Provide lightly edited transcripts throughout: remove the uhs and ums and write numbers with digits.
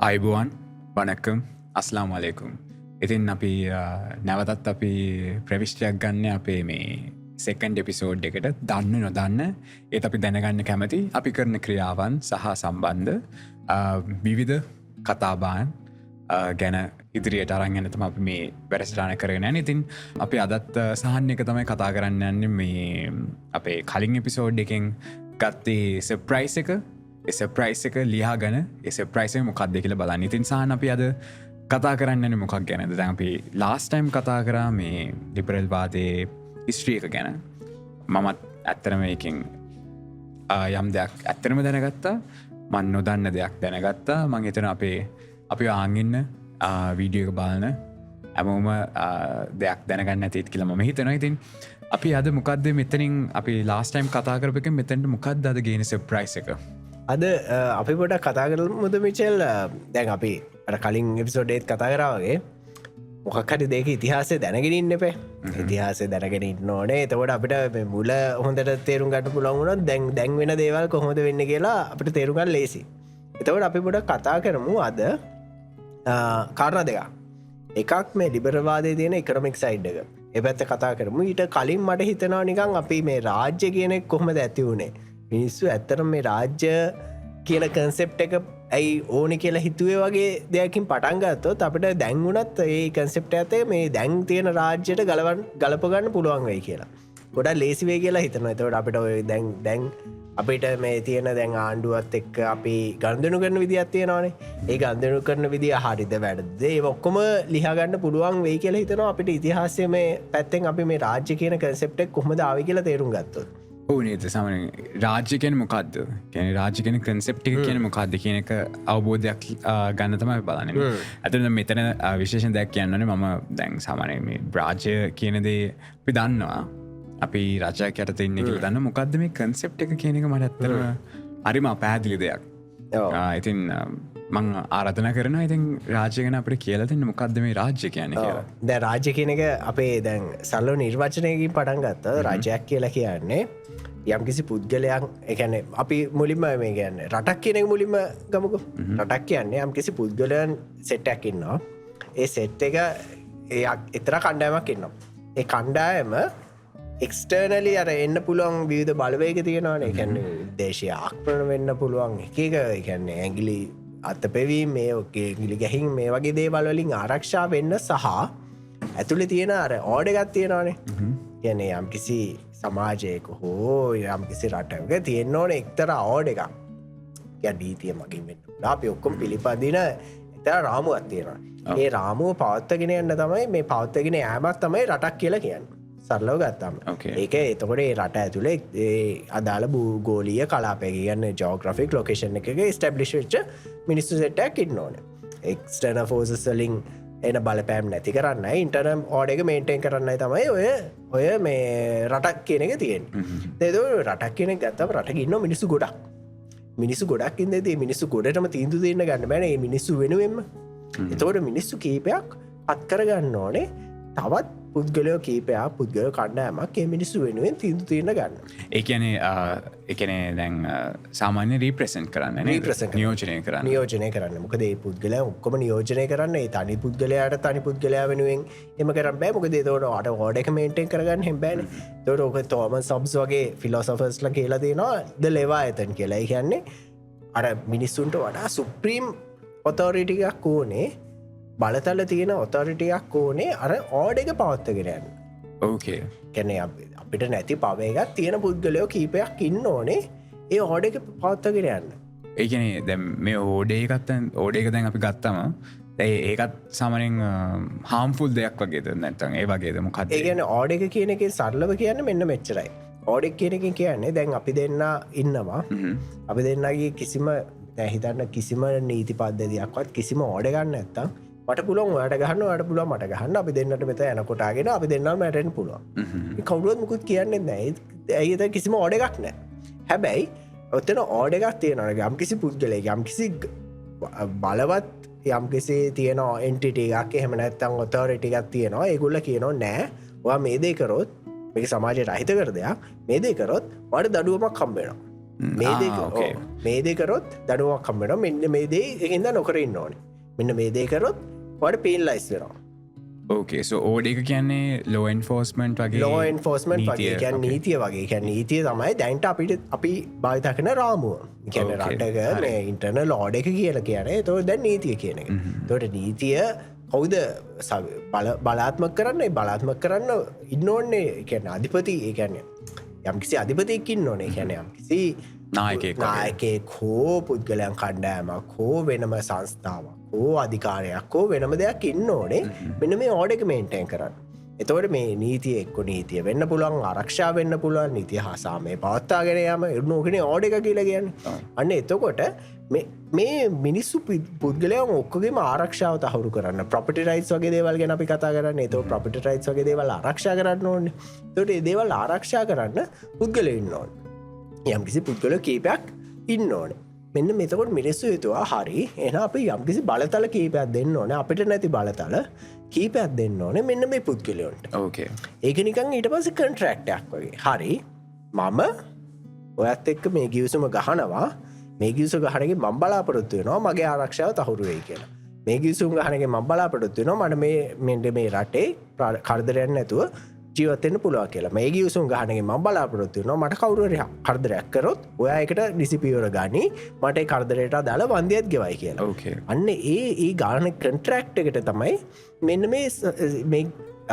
අයිබුවන් වනක්කම් අස්ලාම් වලේකුම්. ඉතින් අපි නැවතත් අපි ප්‍රවිශ්ටයක් ගන්න අපේ මේ සෙකන්ඩ් එපිසෝඩ් එකට දන්න නොදන්න ඒත් අපි දැනගන්න කැමති අපි කරන ක්‍රියාවන් සහ සම්බන්ධ විවිධ කතාබාන් ගැන ඉදිරියට අරන් යන තමයි අපි මේ වැඩසටහන කරගෙන යන්නේ. ඉතින් අපි අදත් සහන් එක තමයි කතා කරන්න යන්නේ මේ අපේ කලින් එපිසෝඩ් එකෙන් ගත්තේ සර්ප්‍රයිස් එක. සර්ප්‍රයිස් එක ලියාගෙන සර්ප්‍රයිස් එක මොකක්ද කියලා බලන්න. ඉතින් සහන් අපි අද කතා කරන්න යන්නේ මොකක් ගැනද? දැන් අපි ලාස්ට් ටයිම් කතා කරා මේ ලිබරල් වාදයේ හිස්ටරි එක ගැන. මමත් ඇත්තටම මේකෙන් යම් දෙයක් ඇත්තටම දැනගත්තා. මම නොදන්න දෙයක් දැනගත්තා. මම හිතන අපි ආන්ගින්න වීඩියෝ එක බලන හැමෝම දෙයක් දැනගන්න ඇතිත් කියලා මම හිතනවා. ඉතින් අපි අද මොකක්ද මෙතනින් අපි ලාස්ට් ටයිම් කතා කරපු එක මෙතනට මොකක්ද අද ගේන සර්ප්‍රයිස් එක? අද අපි පොඩක් කතා කරමුද මිචෙල්. දැන් අපි කලින් එපිසෝඩේත් කතා කරාවගේ මොකක්හට දෙක ඉතිහාසය දැනගෙනන්න එපේ. ඉතිහාසය දැනගෙන ඕනේ. එතකොට අපිට මුල හොඳට තේරුම් ගට පුළන්ගුණොත් දැන් වෙන දේවල් කොහොඳ වෙන්න කියලා අපිට තේරුගල් ලේසි. එතකොට අපි පොඩ කතා කරමු අද කාරණ දෙක. එකක් මේ ලිබරවාදය තියෙන එකනොමික් සයිඩ් එක. එපැත්ත කතා කරමු. ඊට කලින් මට හිතනවා නිකන් අපි මේ රාජ්‍ය කියනෙක් කොහොමද ඇති වුණේ. මිනිස්සු ඇත්තරම් මේ රාජ්‍ය කියන කන්සෙප් එක ඇයි ඕනි කියලා හිතුවේ වගේ දෙයකින් පටන්ගත්තොත් අපිට දැන්ගුණත් ඒ කන්සෙප්ට ඇතේ මේ දැන් තියෙන රාජ්‍යයට ගලපගන්න පුළුවන් වෙයි කියලා ගොඩා ලේසිවේ කියලා හිතනවා. එතවට අපිට ඔය දැන් අපිට මේ තියෙන දැන් ආණ්ඩුවත් එක්ක අපි ගන්දනු කරන විදිහත් තියෙනවානේ. ඒ ගන්දනු කරන විදිහ හරිද වැරද්ද ඒ ඔක්කොම ලියාගන්න පුළුවන් වෙයි කියලා හිතනවා. අපිට ඉතිහාසය මේ පැත්තෙන් අපි මේ රාජ්‍ය කියන කන්සෙප්ට් එක කොහොමද ආවේ කියලා තේරුම් ගත්තොත් නේද සමන රාජ්‍ය කියන මොකක්ද කියන රාජ්‍ය කියන කන්සෙප්ටි කියන මොකක්ද කියන එක අවබෝධයක් ගන්න තමයි බලන්න. ඇතුළ මෙතන විශේෂණ දෙයක් කියන්නනේ මම දැන් සාමානය මේ රාජ්‍ය කියනදේ අපි දන්නවා අපි රජයක් යට ඉන්න කියල දන්න මොකක්ද මේ කන්සෙප් එක කියන එක මට ඇත්තරම හරිම පැහැදිලි දෙයක්. ඉතින් මං ආරධන කරන ඉතින් රාජයගෙන අපට කියලතින්න මොකක්ද මේ රාජ්‍ය කියන කියලා. දැ රාජ්‍ය කියන එක අපේ දැන් සල්ලෝ නිර්වචනයකින් පටන් ගත්ත රජයක් කියලා කියන්නේ යම් කිසි පුද්ගලයක් එකන අපි මුලින්ම මේ ගැන්න රටක් කියනෙ මුලින්ම ගමක රටක් කියන්නේ යම් කිසි පුද්ගලයන් සෙට්ටක් ඉන්නවා. ඒ සෙට් එක එතර කණ්ඩායමක් ඉන්නවා. ඒ කණ්ඩායම එක්ස්ටර්නලි අර එන්න පුළුවන් විවිධ බලවේග තියෙනවාන එකැන දේශය ආක්‍රණ වෙන්න පුළුවන් එක එකන්නේ ඇගිලි අත පෙවීම මේ ඔකේ ගිලි ගැහින් මේ වගේ දේවල්වලින් ආරක්ෂා වෙන්න සහ ඇතුළි තියෙන අර ඕඩගත් තියෙනවානේ. කියන යම් කිසි සමාජයක හෝ යම් කිසි රටක තියෙන්න ඕන එක්තර අවෝඩ එකක් ගැඩීතිය මගින් වෙන්න අපි ඔක්කොම පිළිපදින එතර රාමුවත් තියෙනවා. ඒ රාමුව පවත්තගෙන යන්න තමයි මේ පවත්තගෙන ෑමක් තමයි රටක් කියලා කියන්න සරලව ගත්තම. ඒක එතකොට රට ඇතුළේ අදාළ ගෝලිය කලාපය කියන්න ජෝග්‍රෆික් ලොකේෂන් එක ස්ටබ්ලිෂ් වෙච්ච මිනිස්සු සෙට්ටක් ඉන්න ඕන. එක්ස්ටර්න ෆෝසස්ලින් එන බලපෑම් නැති කරන්න ඉන්ටර්නම් ඕඩ එක මේන්ටෙන් කරන්න තමයි ඔය මේ රටක් කියන එක තියෙන්. දෙද රටක් කියන ගත්තම රට ඉන්න මිනිස්සු ගොඩක් මිනිස්සු ගොඩක් ඉදේ මිනිස්සු ගොඩටම තීන්දු තියන්න ගන්න බැන මිනිස්සු වෙනුවෙන්ම. එතවට මිනිස්සු කීපයක් පත් කරගන්න ඕනේ තවත් පුද්ගලයෝ කීපයා පුද්ගල කණ්ඩෑමක් ඒ මිනිස්සු වෙනුවෙන් තිීන්දු තියන්න ගන්න. එකන දැන් සාමාන්‍ය රීප්‍රසන්් කරන්න නියෝජනය කරන්න නියෝජනය කරන්න මොකද ඒ පුද්ගල ඔක්කොම නියෝජනය කරන්න තනි පුද්ගලයාට තනි පුද්ගලයා වෙනුවෙන් එම කරන්න බෑ මොකද තෝට අට ෝඩ එක මේන්ටෙන් කරගන්න හෙබැන තොට ඕක තෝම සබ්ස් වගේ ෆිලෝසොෆස්ල කියලා තියෙනවා ද ලෙවා ඇතන් කියලා කියන්නේ අර මිනිස්සුන්ට වඩා සුප්‍රීම් ඔතෝරිටිකක් ඕනේ බලතල තියෙන ඔතොරිටියක් ඕනේ අර ඕඩ එක පවත්තගෙනයන්න. ඕකේ කැන අපිට නැති පවේගත් තියෙන පුද්ගලයෝ කීපයක් ඉන්න ඕනේ ඒ ඕඩ එක පවත්තගෙන යන්න. ඒකන දැ මේ ඕඩේකත්තන් ඕඩේක දැන් අපි ගත්තම ඒකත් සමනෙන් හාම්ෆුල් දෙයක් වගේ නැත්තන් ඒ වගේද මොකත් ඒගැන ඕඩ එක කියන එක සරලව කියන්න මෙන්න මෙච්චරයි. ඕඩෙක් කියනකින් කියන්නේ දැන් අපි දෙන්න ඉන්නවා අපි දෙන්නගේ කිසිම හිතන්න කිසිම නීති පද්ධතියක්වත් කිසිම ඕඩ ගන්න ඇත්තම් මට පුළොන් ට ගහන්න අට පුල මට ගහන්න අපි දෙන්නට මෙත යනකොටාගෙන අපි දෙන්න මැටෙන් පුළුව කවුරුවත් මුකුත් කියන්නේ නැයි ඇයිත කිසිම ඕඩ එකක් නෑ. හැබැයි ඔත්තන ඕඩ එකක් තියෙනන යම් කිසි පුද්ගලේ යම් කිසි බලවත් යම් කිසි තියන එන්ටිටක් එහෙම නැත්තං ඔතෝරිටිකක් තියෙනවා ඒගුල්ල කියනවා නෑ ඔයා මේ දේකරොත් මේක සමාජයට අහිත කර දෙයක් මේ දේකරොත් වඩ දඩුවමක් කම්බෙනවා. මේ දෙකරොත් දනුවක් කම්බෙන මෙන්න මේ දේ හිද නොකරන්න ඕන මෙන්න මේ දේකරොත් වට පේල් ලයිස් වෙනවා ඕකේ ඕඩක කියන්නේ ලෝන් ෆෝස්මන්ට් වගේ ලෝන් ෆෝස්මන්ට් වගේ ගැන් නීතිය වගේ ගැන් නීතිය තමයි දැන්ට අපිට අපි භාවිතකන රාමුව ගැන රටක මේ ඉන්ටර්න ලෝඩ එක කියල කියන තො දැන් නීතිය කියන එක තොට නීතිය කවුද බලාත්මක් කරන්න බලාත්මක් කරන්න ඉන්න ඕන්නේ කියන්න අධිපති ඒකැන්න යම්කිසි අධිපතියකින් ඕනේ කියැන යම්කිසි නායකෙක් හෝ පුද්ගලයන් කණ්ඩෑමක් හෝ වෙනම සංස්ථාවක් හෝ අධිකාරයක් හෝ වෙනම දෙයක් ඉන්න ඕනේ මෙන්න මේ ඕඩක මේන්ටෙන් කරන්න එතවට මේ නීතිය එක්ක නීතිය වෙන්න පුළුවන් ආරක්ෂා වෙන්න පුළුවන් නීතිය හාසාමය පවත්තාගෙන යම එනෝගෙන ඕඩ එක කියලා කියන්න අන්න එතකොට මේ මිනිස්සු පුද්ගලයන් ඔක්කගේ ආරක්ෂාව තහවුරු කරන්න ප්‍රපටි රයිස් වගේ දේවල් ගැන අපි කතා කරන්න එතෝ ප්‍රපටි රයිස් වගේ දේවල් ආරක්ෂා කරන්න ඕන්න තොට දේවල් ආරක්ෂා කරන්න පුද්ගල ඉන්න ඕන් යම් කිසි පුද්ගල කීපයක් ඉන්න ඕන මෙන්න මෙතකොට මිනිස්සු යුතුවා හරි එන අපි යම්කිසි බලතල කීපයක් දෙන්න ඕන අපිට නැති බලතල කීපයක් දෙන්න ඕන මෙන්න මේ පුද්ගලයොන්ට ඕකේ ඒක නිකන් ඊට පස්සේ කන්ට්‍රැක්ටයක් වගේ හරි මම ඔයත් එක්ක මේ ගිවිසුම ගහනවා මේ ගිවිසු ගහනගේ මම බලාපොරොත්තු වෙනවා මගේ ආරක්ෂාව තහවුරු වෙයි කියලා මේ ගිවිසුම් ගහනගේ මම බලාපොරොත්තු වෙනවා මට මේ මෙන්න මේ රටේ කරදරයක් නැතුව ජීවත්වෙන්න පුළුවන් කියලා මේ ගිවිසුම් ගහනගේ මම බලාපොරොත්තු වෙනවා මට කවුරු හරි කරදරයක් කරොත් ඔයා එකට ඩිසිපියවර ගනි මට ඒ කරදරයට අදාළ වන්දියත් ගෙවයි කියලා අන්න ඒ ගාන කන්ට්‍රැක්ට් එකට තමයි මෙන්න මේ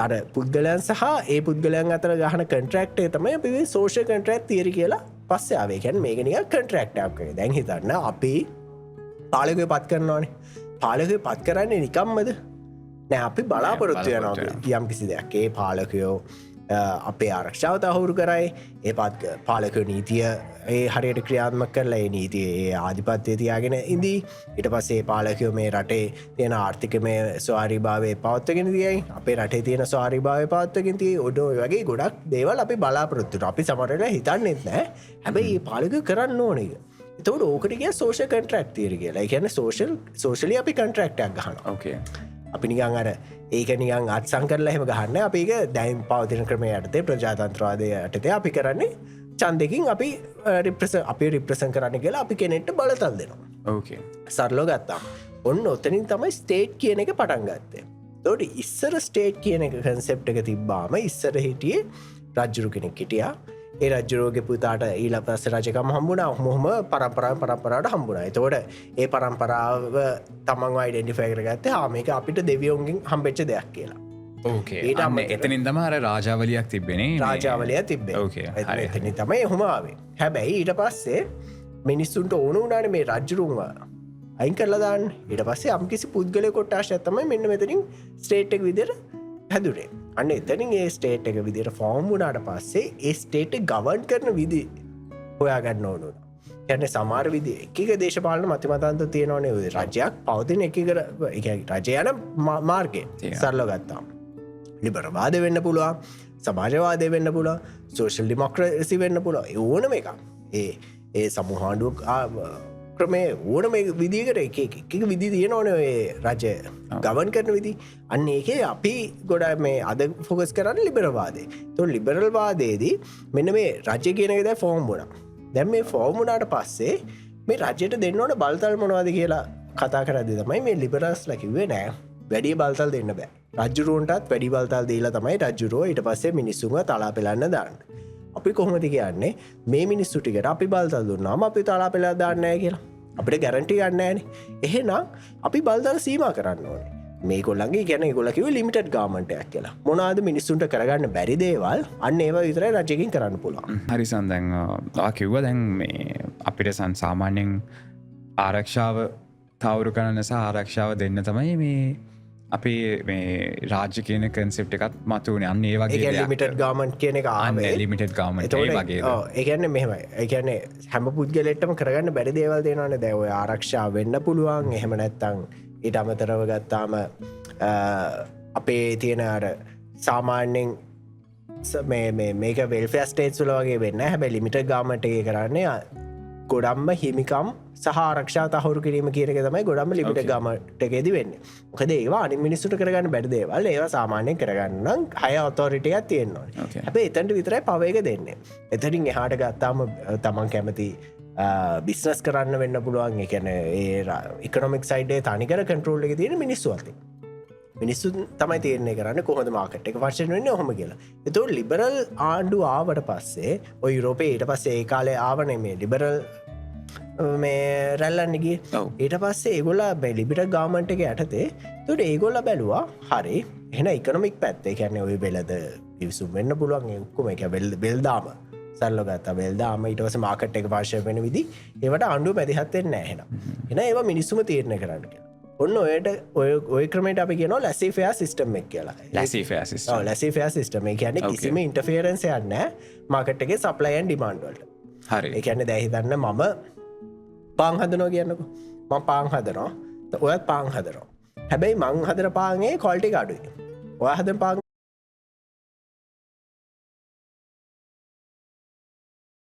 අර පුද්ගලයන් සහ ඒ පුද්ගලයන් අතර ගහන කන්ට්‍රැක්ට් එක තමයි අපි මේ සෝෂල් කන්ට්‍රැක්ට් තියරි කියලා පස්සේ ආවේ. කියන්නේ මේක නිකන් කන්ට්‍රැක්ට් එකක් වගේ. දැන් හිතන්න අපි පාලකයෝ පත් කරනවානේ. පාලකයෝ පත් කරන්නේ නිකම්මද? නෑ අපි බලාපොරොත්තු වෙනවා යම් කිසි දෙයක්. ඒ පාලකයෝ අපේ ආරක්ෂාව තහවුරු කරයි. ඒ පාලකයෝ නීතිය ඒ හරියට ක්‍රියාත්මක කරලා ඒ නීතිය ඒ ආධිපත්‍යය තියාගෙන ඉඳී. ඊට පස්සේ පාලකයෝ මේ රටේ තියෙන ආර්ථිකමය ස්වාරීභාවය පවත්වාගෙන තියයි. අපේ රටේ තියෙන ස්වාරීභාවය පවත්වාගෙන තියයි. ඔය වගේ ගොඩක් දේවල් අපි බලාපොරොත්තු වෙනවා. අපි සමහර වෙලාවට හිතන්නේත් නෑ. හැබැයි මේ පාලකයෝ කරන්න ඕන එක. එතකොට ඕකට කියන සෝෂල් කන්ට්‍රැක්ට් තියරි කියලා. ඒ කියන්නේ සෝෂලි අපි කන්ට්‍රැක්ට් එකක් ගහනවා. ඕකේ. අපි නිකන් අර ඒක නිකන් අත්සන් කරලා එහෙම ගහන්න අපි ඒක දැන් පවතින ක්‍රමය යටතේ ප්‍රජාතන්ත්‍රවාදය යටතේ අපි කරන්නේ ඡන්දකින් අපි රිප්‍රසන්ට් කරන්න කියලා අපි කෙනෙක්ට බලතල් දෙනවා. ඕකේ. සරලව ගත්තාම ඔන්න ඔතනින් තමයි ස්ටේට් කියන එක පටන් ගත්තේ. ඒකට ඉස්සර ස්ටේට් කියන එක කන්සෙප්ට් එක තිබ්බාම ඉස්සර හිටියේ රජුරු කෙනෙක් හිටියා. ඒ රජුරුවගේ පුතාට ඊළ පස්සේ රජකම හම්බුණා. මොහොම පරම්පරාවට හම්බුණා. එතකොට ඒ පරම්පරාව තමන්ව අයිඩෙන්ටිෆයි කරගත්තේ මේක අපිට දෙවියන්ගෙන් හම්බෙච්ච දෙයක් කියලා. ඕකේ. එතනින් තමයි අර රාජාවලියක් තිබ්බනේ. රාජාවලිය තිබ්බේ. ඕකේ. එතනින් තමයි එහෙම ආවේ. හැබැයි ඊට පස්සේ මිනිස්සුන්ට ඕන වුණානේ මේ රජුරුන්ව අයින් කරලා දාන්න. ඊට පස්සේ යම්කිසි පුද්ගලයෙක් කොටාශයක් තමයි මෙන්න මෙතනින් ස්ටේට් එක විදිහට හැදුනේ. අන්න එතනින් ඒ ස්ටේට් එක විදිහට ෆෝම් වුණාට පස්සේ ඒ ස්ටේට් එක ගවර්න් කරන විදි හොයාගන්න ඕන වුණා. කියන්නේ සමහර විදි එක දේශපාලන මතිමතාන්තර තියෙනවනේ. ඔය රජයක් පවතින එක රජය යන මාර්ගය සරලව ගත්තාම ලිබරල්වාදය වෙන්න පුළුවන්, සමාජවාදය වෙන්න පුළුවන්, සෝෂල් ඩෙමොක්‍රසි වෙන්න පුළුවන්. ඒ ඕනම එකක්. ඒ සමූහාණ්ඩුව ක්‍රමේ ඕනම විදිකට එක විදි තියෙනවන ඔය රජය ගවන් කරන විදි. අන්න ඒකේ අපි ගොඩ මේ අද ෆොකස් කරන්න ලිබරවාදේ. තො ලිබරල්වාදයේදී මෙන්න මේ රජය කියනකද ෆෝම් වුණා. දැන් මේ ෆෝම් වුණාට පස්සේ මේ රජයට දෙන්න ඕන බලතල් මොනවද කියලා කතා කරද්දී තමයි මේ ලිබරල්ස්ලා කිව්වේ නෑ වැඩි බලතල් දෙන්න බෑ. රජුරුවන්ටත් වැඩි බලතල් දීලා තමයි රජුරුව ඊට පස්සේ මිනිස්සුන්ව තලා පෙලන්න දාන්න. අපි කොහොමද කියන්නේ මේ මිනිස්සු ටිකට අපි බලතල් දුන්නාම අපි තලා පෙලා දාන්නේ නැහැ කියලා. අපිට ගැරන්ටි ගන්න නැහැනේ. එහෙනම් අපි බලතල් සීමා කරන්න ඕනේ. මේගොල්ලන්ගේ කියන්නේ ඒගොල්ලෝ කිව්වේ ලිමිටඩ් ගවර්න්මන්ට් එකක් කියලා. මොනවාද මිනිස්සුන්ට කරගන්න බැරි දේවල් අන්න ඒවා විතරයි රජයකින් කරන්න පුළුවන්. හරි සන්දන් කිව්වා දැන් මේ අපිට සාමාන්‍යයෙන් ආරක්ෂාව තවුරු කරන්න සහ ආරක්ෂාව දෙන්න තමයි මේ අපි මේ රාජ්‍ය කියන කන්සෙප්ට් එකත් මතුවනේ. අන්න ඒ වගේ දෙයක්. ලිමිටඩ් ගවර්න්මන්ට් කියන එක ආවේ. ලිමිටඩ් ගවර්න්මන්ට් ඒ වගේ. ඒ කියන්නේ මෙහෙමයි. ඒ කියන්නේ හැම පුද්ගලෙටම කරගන්න බැරි දේවල් තියෙනවානේ. දැන් ඔය ආරක්ෂාව වෙන්න පුළුවන්. එහෙම නැත්නම් ඊට අමතරව ගත්තාම අපේ තියෙන අර සාමාන්‍යයෙන් මේක වෙල්ෆෙයාර් ස්ටේට්ස් වල වගේ වෙන්නේ නැහැ. හැබැයි ලිමිටඩ් ගවර්න්මන්ට් එකේ කරන්නේ ගොඩක්ම හිමිකම් සහ ආරක්ෂා තහවුරු කිරීම කියන එක තමයි ගොඩක්ම ලිමිටඩ් ගවර්න්මන්ට් එකේදී වෙන්නේ. මොකද ඒවා අනිත් මිනිස්සුන්ට කරගන්න බැරි දේවල්. ඒවා සාමාන්‍යයෙන් කරගන්න නම් හයර් ඔතොරිටි එකක් තියෙන්න ඕනේ. හැබැයි එතනට විතරයි පව එක දෙන්නේ. එතනින් එහාට ගත්තාම තමන් කැමති බිස්නස් කරන්න වෙන්න පුළුවන් එකන ඒ ඉකනොමික් සයිඩේ තනිකර කන්ටරෝල් එක තියෙන මිනිස්සු අතේ මිනිස්සු තමයි තේරණය කරන්න කොහොද මාකට එක වර්ෂණ වෙන්න හොම කියලා එතු ලිබරල් ආණ්ඩු ආවට පස්සේ ඔය යුරෝපේ ඊට පස්සේ ඒ කාලේ ආවනේ මේ ලිබරල් මේ රැල්ලන්නගේ ඊට පස්සේ ඒගොල්ලා ලිබිට ගාමන්ට එක යටතේ තුට ඒගොල්ල බැලවා හරි එන ඉකනොමික් පැත්තේ කැන ඔය බෙලද පිවිසුම් වෙන්න පුළුවන් එක්කුම එක බෙල්දාම සල්ලගත බෙල්දාම ඉටවස මාකට එක පාර්ශය වෙන විදි ඒවට අන්ඩු මැදිහත්තෙන් නෑහෙන එන ඒවා මිනිස්සුම තීරණය කරන්න කියලා ඔන්න ඔයට ඔය ක්‍රමට අපි කියන ලැසිෆයා සිස්ටම් එක් කියලා ලැසිෆයා සිස්ටම කියන කිසිම ඉන්ටෆේරන්ස යන්න මාකට්ගේ සප්ලයන් ඩිමාන්ඩවලට හරි එකන්න දැහිතන්න මම පාං හදනෝ කියන්නකු ම පාං හදනවා ඔයත් පාං හදනවා හැබැයි මං හදර පාගේ කොල්ටි අඩුයි ඔය හද පාං